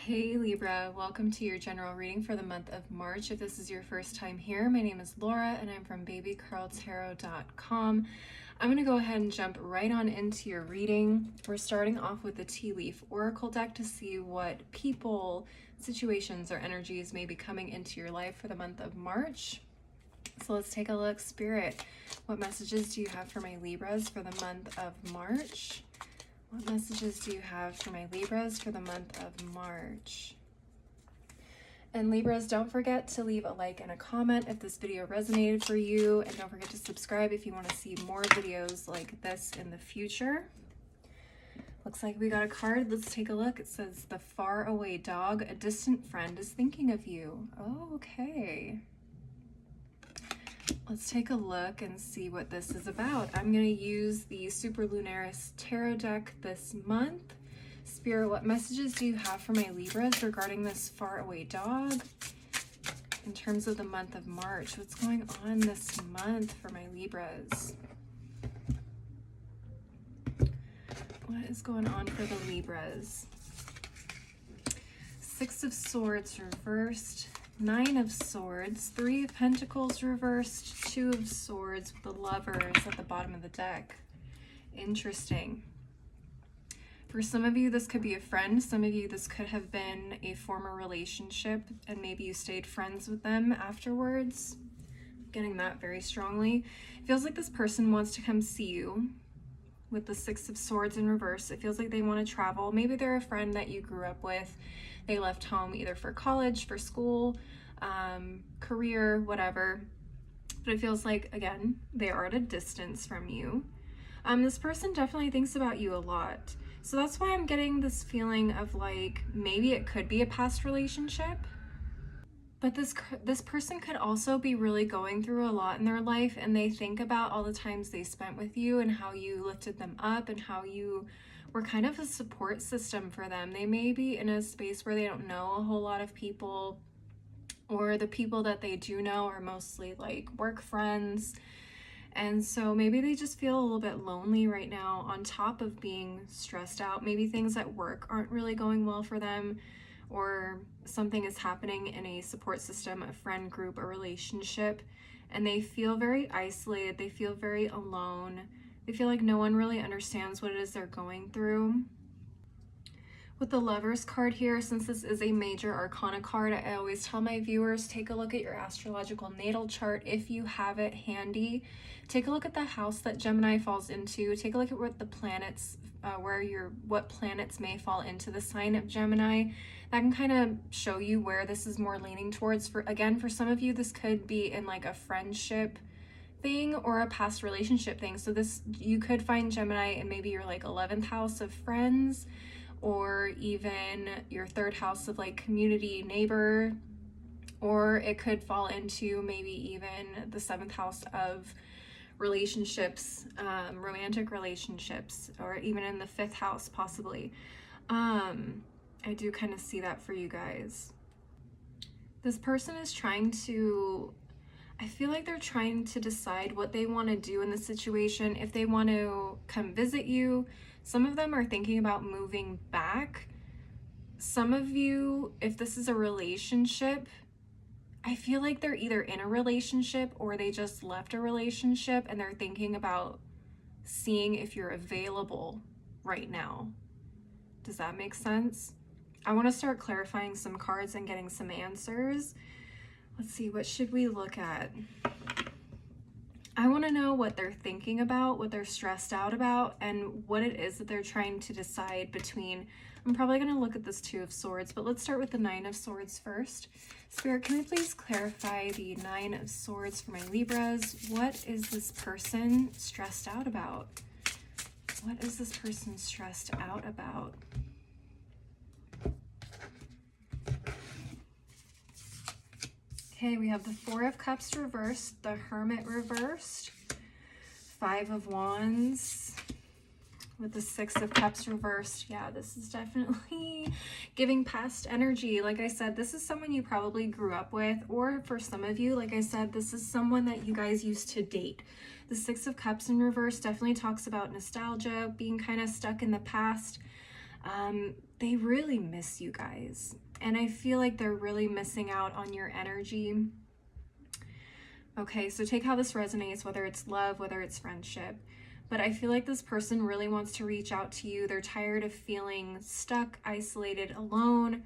Hey Libra, welcome to your general reading for the month of March. If this is your first time here, my name is Laura and I'm from babycarltarot.com. I'm going to go ahead and jump right on into your reading. We're starting off with the Tea Leaf Oracle deck to see what people, situations, or energies may be coming into your life for the month of March. So let's take a look. Spirit, what messages do you have for my Libras for the month of March? What messages do you have for my Libras for the month of March? And Libras, don't forget to leave a like and a comment if this video resonated for you. And don't forget to subscribe if you want to see more videos like this in the future. Looks like we got a card. Let's take a look. It says, the far away dog, a distant friend is thinking of you. Oh, okay. Let's take a look and see what this is about. I'm going to use the Super Lunaris Tarot deck this month. Spirit, what messages do you have for my Libras regarding this faraway dog? In terms of the month of March, what's going on this month for my Libras? What is going on for the Libras? Six of Swords reversed. Nine of Swords, Three of Pentacles reversed, Two of Swords with the Lovers at the bottom of the deck. Interesting. For some of you, this could be a friend. Some of you, this could have been a former relationship, and maybe you stayed friends with them afterwards. I'm getting that very strongly. It feels like this person wants to come see you with the Six of Swords in reverse. It feels like they want to travel. Maybe they're a friend that you grew up with. They left home either for college, for school, career, whatever. But it feels like, again, they are at a distance from you. This person definitely thinks about you a lot. So that's why I'm getting this feeling of like, maybe it could be a past relationship. But this person could also be really going through a lot in their life, and they think about all the times they spent with you and how you lifted them up and how you were kind of a support system for them. They may be in a space where they don't know a whole lot of people, or the people that they do know are mostly like work friends. And so maybe they just feel a little bit lonely right now on top of being stressed out. Maybe things at work aren't really going well for them, or something is happening in a support system, a friend group, a relationship, and they feel very isolated. They feel very alone. They feel like no one really understands what it is they're going through. With the Lovers card here, since this is a major arcana card, I always tell my viewers, take a look at your astrological natal chart if you have it handy. Take a look at the house that Gemini falls into. Take a look at what the planets, what planets may fall into the sign of Gemini. That can kind of show you where this is more leaning towards. For some of you, this could be in like a friendship thing or a past relationship thing. So this, you could find Gemini in maybe your like 11th house of friends, or even your 3rd house of like community, neighbor, or it could fall into maybe even the 7th house of relationships, romantic relationships, or even in the 5th house possibly. I do kind of see that for you guys. This person is trying to, I feel like they're trying to decide what they want to do in the situation. If they want to come visit you, some of them are thinking about moving back. Some of you, if this is a relationship, I feel like they're either in a relationship or they just left a relationship and they're thinking about seeing if you're available right now. Does that make sense? I want to start clarifying some cards and getting some answers. Let's see, what should we look at? I want to know what they're thinking about, what they're stressed out about, and what it is that they're trying to decide between. I'm probably going to look at this Two of Swords, but let's start with the Nine of Swords first. Spirit, can we please clarify the Nine of Swords for my Libras? What is this person stressed out about? What is this person stressed out about? Okay, we have the Four of Cups reversed, the Hermit reversed, Five of Wands with the Six of Cups reversed. Yeah, this is definitely giving past energy. Like I said, this is someone you probably grew up with, or for some of you, like I said, this is someone that you guys used to date. The Six of Cups in reverse definitely talks about nostalgia, being kind of stuck in the past. They really miss you guys. And I feel like they're really missing out on your energy. Okay, so take how this resonates, whether it's love, whether it's friendship. But I feel like this person really wants to reach out to you. They're tired of feeling stuck, isolated, alone.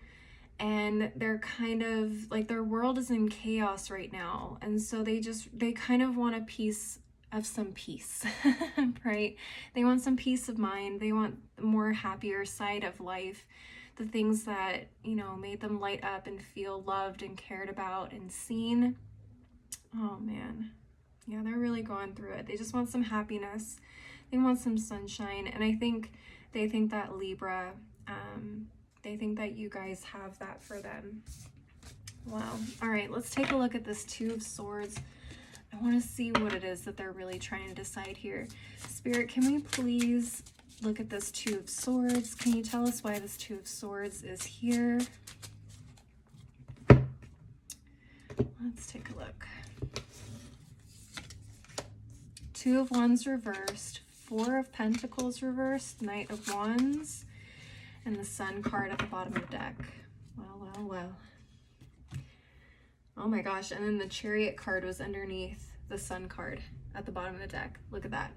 And they're kind of like, their world is in chaos right now. And so they kind of want a piece of some peace, right? They want some peace of mind. They want the more happier side of life, the things that, you know, made them light up and feel loved and cared about and seen. Oh man, yeah, they're really going through it. They just want some happiness. They want some sunshine. And I think they think that Libra, they think that you guys have that for them. Wow. All right, let's take a look at this Two of Swords. I want to see what it is that they're really trying to decide here. Spirit, can we please look at this Two of Swords? Can you tell us why this Two of Swords is here? Let's take a look. Two of Wands reversed, Four of Pentacles reversed, Knight of Wands, and the Sun card at the bottom of the deck. Well, well, well. Oh my gosh, and then the Chariot card was underneath the Sun card at the bottom of the deck. Look at that.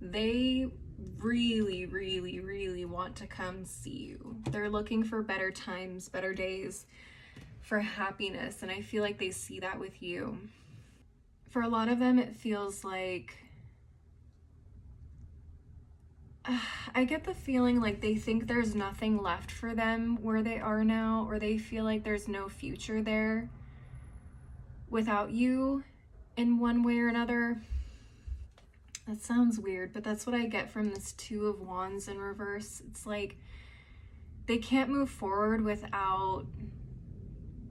They really, really, really want to come see you. They're looking for better times, better days, for happiness, and I feel like they see that with you. For a lot of them, it feels like I get the feeling like they think there's nothing left for them where they are now, or they feel like there's no future there without you in one way or another. That sounds weird, but that's what I get from this Two of Wands in reverse. It's like they can't move forward without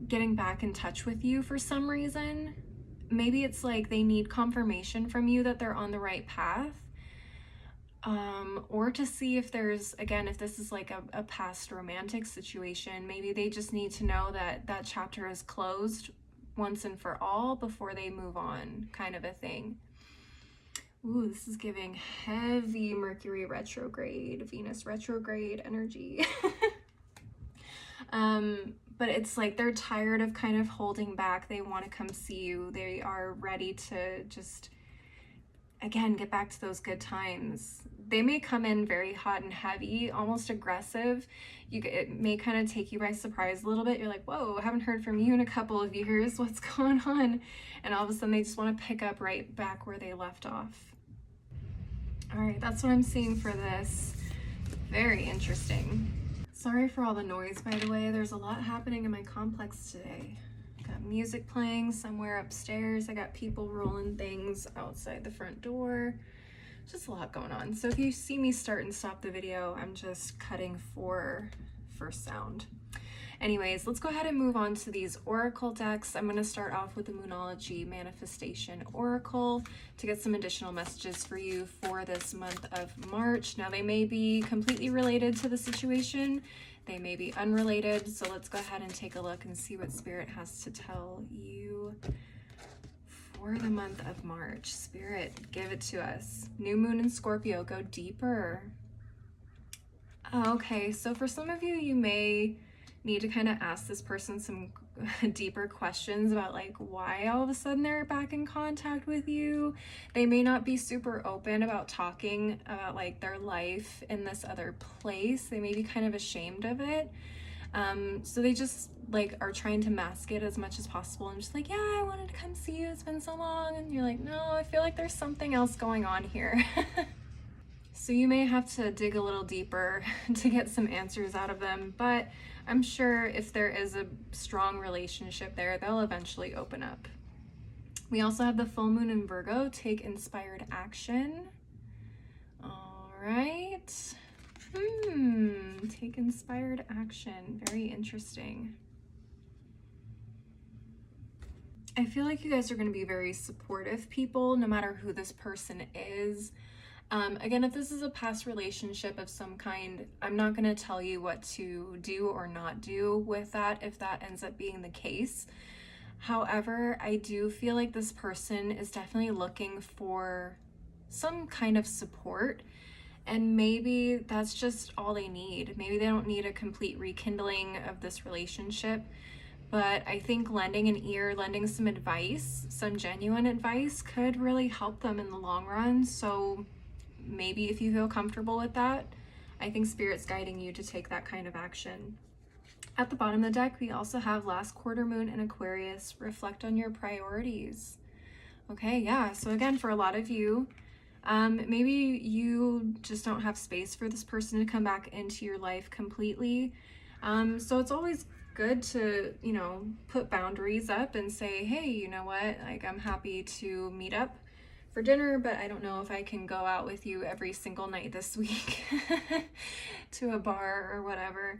getting back in touch with you for some reason. Maybe it's like they need confirmation from you that they're on the right path. Or to see if there's, again, if this is like a past romantic situation, maybe they just need to know that that chapter is closed once and for all before they move on, kind of a thing. Ooh, this is giving heavy Mercury retrograde, Venus retrograde energy. But it's like they're tired of kind of holding back. They want to come see you. They are ready to just, again, get back to those good times. They may come in very hot and heavy, almost aggressive. It may kind of take you by surprise a little bit. You're like, whoa, I haven't heard from you in a couple of years. What's going on? And all of a sudden they just want to pick up right back where they left off. All right, that's what I'm seeing for this. Very interesting. Sorry for all the noise, by the way. There's a lot happening in my complex today. Got music playing somewhere upstairs. I got people rolling things outside the front door. Just a lot going on. So if you see me start and stop the video, I'm just cutting for sound. Anyways, let's go ahead and move on to these oracle decks. I'm going to start off with the Moonology Manifestation Oracle to get some additional messages for you for this month of March. Now, they may be completely related to the situation. They may be unrelated. So let's go ahead and take a look and see what Spirit has to tell you for the month of March. Spirit, give it to us. New moon in Scorpio, go deeper. Okay, so for some of you, you may need to kind of ask this person some deeper questions about like why all of a sudden they're back in contact with you. They may not be super open about talking about like their life in this other place. They may be kind of ashamed of it. So they just like are trying to mask it as much as possible and just like, yeah, I wanted to come see you. It's been so long. And you're like, no, I feel like there's something else going on here. So you may have to dig a little deeper to get some answers out of them, but I'm sure if there is a strong relationship there, they'll eventually open up. We also have the full moon in Virgo, take inspired action. All right. Take inspired action. Very interesting. I feel like you guys are going to be very supportive people, no matter who this person is. Again, if this is a past relationship of some kind, I'm not going to tell you what to do or not do with that if that ends up being the case. However, I do feel like this person is definitely looking for some kind of support. And maybe that's just all they need. Maybe they don't need a complete rekindling of this relationship, but I think lending an ear, lending some advice, some genuine advice, could really help them in the long run. So maybe if you feel comfortable with that, I think Spirit's guiding you to take that kind of action. At the bottom of the deck, we also have last quarter moon in Aquarius. Reflect on your priorities. Okay, yeah, so again, for a lot of you, maybe you just don't have space for this person to come back into your life completely. So it's always good to, you know, put boundaries up and say, hey, you know what, like, I'm happy to meet up for dinner, but I don't know if I can go out with you every single night this week to a bar or whatever.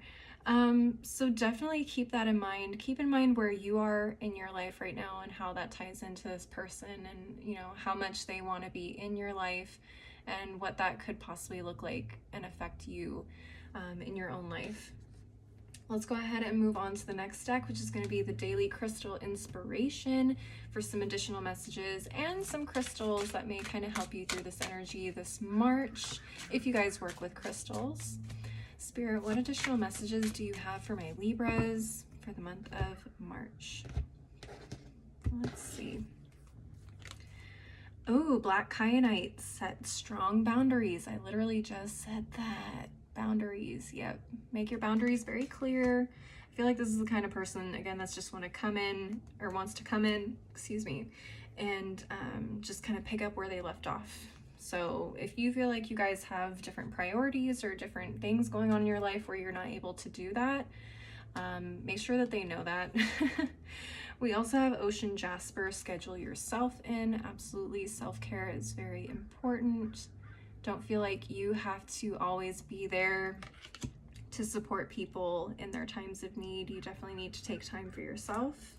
So definitely keep that in mind. Keep in mind where you are in your life right now and how that ties into this person, and, you know, how much they want to be in your life and what that could possibly look like and affect you in your own life. Let's go ahead and move on to the next deck, which is going to be the Daily Crystal Inspiration for some additional messages and some crystals that may kind of help you through this energy this March, if you guys work with crystals. Spirit, what additional messages do you have for my Libras for the month of March? Let's see. Oh, Black Kyanite, set strong boundaries. I literally just said that. Boundaries, yep. Make your boundaries very clear. I feel like this is the kind of person, again, that's just wants to come in, excuse me, and just kind of pick up where they left off. So if you feel like you guys have different priorities or different things going on in your life where you're not able to do that, make sure that they know that. We also have Ocean Jasper, schedule yourself in. Absolutely, self-care is very important. Don't feel like you have to always be there to support people in their times of need. You definitely need to take time for yourself.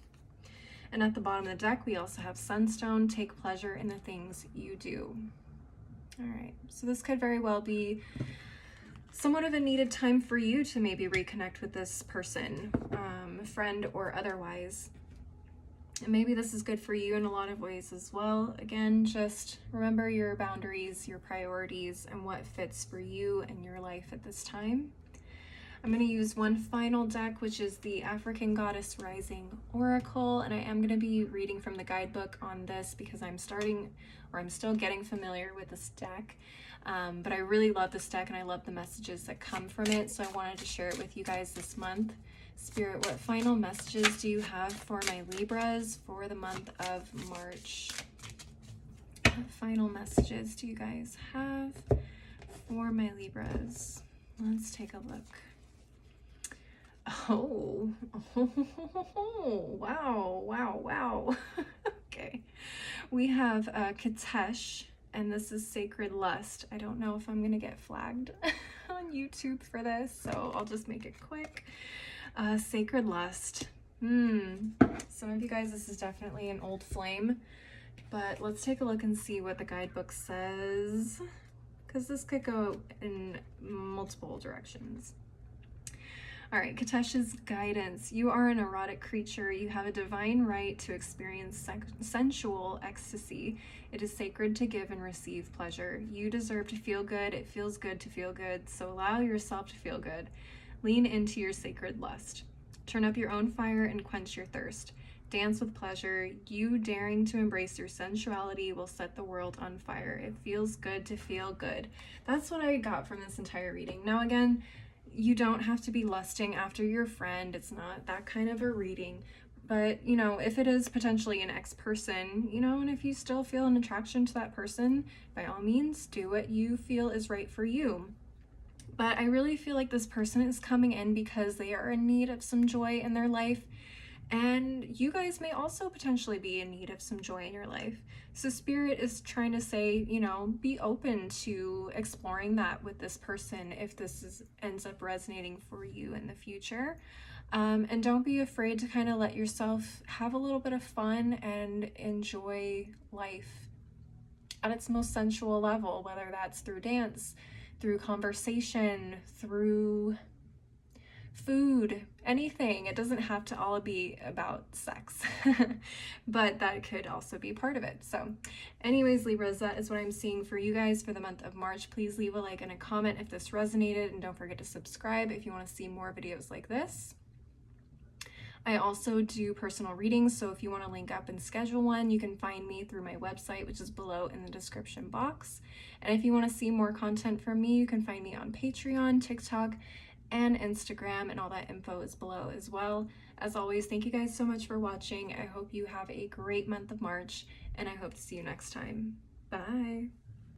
And at the bottom of the deck, we also have Sunstone, take pleasure in the things you do. All right, so this could very well be somewhat of a needed time for you to maybe reconnect with this person, friend or otherwise. And maybe this is good for you in a lot of ways as well. Again, just remember your boundaries, your priorities, and what fits for you and your life at this time. I'm going to use one final deck, which is the African Goddess Rising Oracle, and I am going to be reading from the guidebook on this because I'm still getting familiar with this deck. But I really love this deck and I love the messages that come from it, so I wanted to share it with you guys this month. Spirit, what final messages do you have for my Libras for the month of March? What final messages do you guys have for my Libras? Let's take a look. Oh, wow. Okay. We have Katesh, and this is Sacred Lust. I don't know if I'm going to get flagged on YouTube for this, so I'll just make it quick. Sacred Lust. Some of you guys, this is definitely an old flame, but let's take a look and see what the guidebook says, because this could go in multiple directions. All right, Katesh's guidance. You are an erotic creature. You have a divine right to experience sensual ecstasy. It is sacred to give and receive pleasure. You deserve to feel good. It feels good to feel good, so allow yourself to feel good. Lean into your sacred lust. Turn up your own fire and quench your thirst. Dance with pleasure. You daring to embrace your sensuality will set the world on fire. It feels good to feel good. That's what I got from this entire reading. Now, again, you don't have to be lusting after your friend. It's not that kind of a reading. But, you know, if it is potentially an ex-person, you know, and if you still feel an attraction to that person, by all means, do what you feel is right for you. But I really feel like this person is coming in because they are in need of some joy in their life. And you guys may also potentially be in need of some joy in your life. So Spirit is trying to say, you know, be open to exploring that with this person if this ends up resonating for you in the future. And don't be afraid to kind of let yourself have a little bit of fun and enjoy life at its most sensual level, whether that's through dance, through conversation, through food, anything. It doesn't have to all be about sex, but that could also be part of it. So anyways, Libras, that is what I'm seeing for you guys for the month of March. Please leave a like and a comment if this resonated, and don't forget to subscribe if you want to see more videos like this. I also do personal readings, so if you want to link up and schedule one, you can find me through my website, which is below in the description box. And if you want to see more content from me, you can find me on Patreon, TikTok, and Instagram, and all that info is below as well. As always, thank you guys so much for watching. I hope you have a great month of March, and I hope to see you next time. Bye!